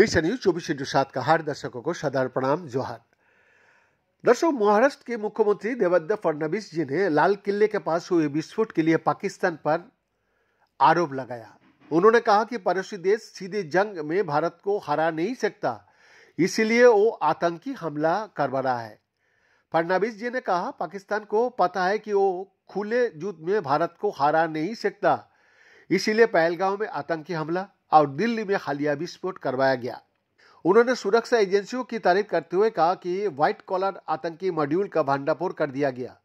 Mission news 24/7 का हर दर्शकों को सदर प्रणाम जोहार। दर्शकों, महाराष्ट्र के मुख्यमंत्री देवेंद्र फडणवीस जी ने लाल किले के पास हुए विस्फोट के लिए पाकिस्तान पर आरोप लगाया। उन्होंने कहा कि पड़ोसी देश सीधे जंग में भारत को हरा नहीं सकता, इसीलिए वो आतंकी हमला करवा रहा है। फडणवीस जी ने कहा, पाकिस्तान को पता है कि वो खुले युद्ध में भारत को हरा नहीं सकता, इसीलिए पहलगांव में आतंकी हमला और दिल्ली में हालिया विस्फोट करवाया गया। उन्होंने सुरक्षा एजेंसियों की तारीफ करते हुए कहा कि व्हाइट कॉलर आतंकी मॉड्यूल का भंडाफोड़ कर दिया गया,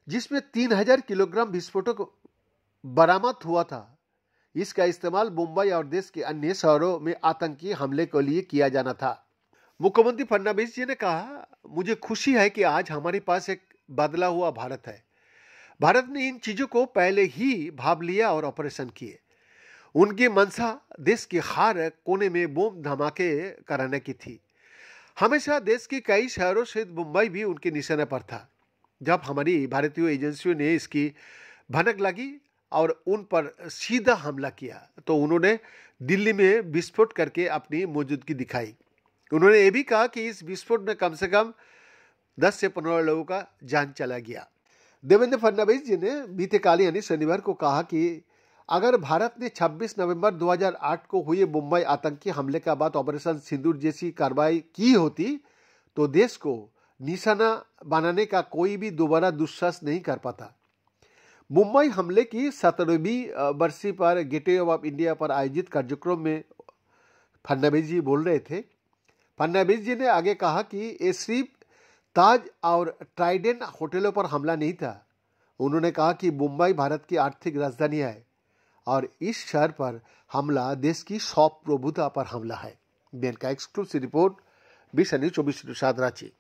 जिसमें 3000 किलोग्राम विस्फोटक बरामद हुआ था। इसका इस्तेमाल मुंबई और देश के अन्य शहरों में आतंकी हमले के लिए किया जाना था। मुख्यमंत्री फडणवीस जी ने कहा, मुझे खुशी है कि आज हमारे पास एक बदला हुआ भारत है। भारत ने इन चीजों को पहले ही भाप लिया और ऑपरेशन किए। उनकी मंशा देश के हर कोने में बम धमाके कराने की थी। हमेशा देश के कई शहरों से मुंबई भी उनके निशाने पर था। जब हमारी भारतीय एजेंसियों ने इसकी भनक लगी और उन पर सीधा हमला किया, तो उन्होंने दिल्ली में विस्फोट करके अपनी मौजूदगी दिखाई। उन्होंने ये भी कहा कि इस विस्फोट में कम से कम 10 से 15 लोगों का जान चला गया। देवेंद्र फडणवीस जी ने बीते कल यानी शनिवार को कहा कि अगर भारत ने 26 नवंबर 2008 को हुए मुंबई आतंकी हमले के बाद ऑपरेशन सिंदूर जैसी कार्रवाई की होती, तो देश को निशाना बनाने का कोई भी दोबारा दुस्साहस नहीं कर पाता। मुंबई हमले की 17वीं बरसी पर गेटवे ऑफ इंडिया पर आयोजित कार्यक्रम में फडणवीस जी बोल रहे थे। फडणवीस जी ने आगे कहा कि ये सिर्फ ताज और ट्राइडेंट होटलों पर हमला नहीं था। उन्होंने कहा कि मुंबई भारत की आर्थिक राजधानी है और इस शहर पर हमला देश की सौंप प्रभुता पर हमला है। बैंक का exclusive report, mission news 24/7 Ranchi.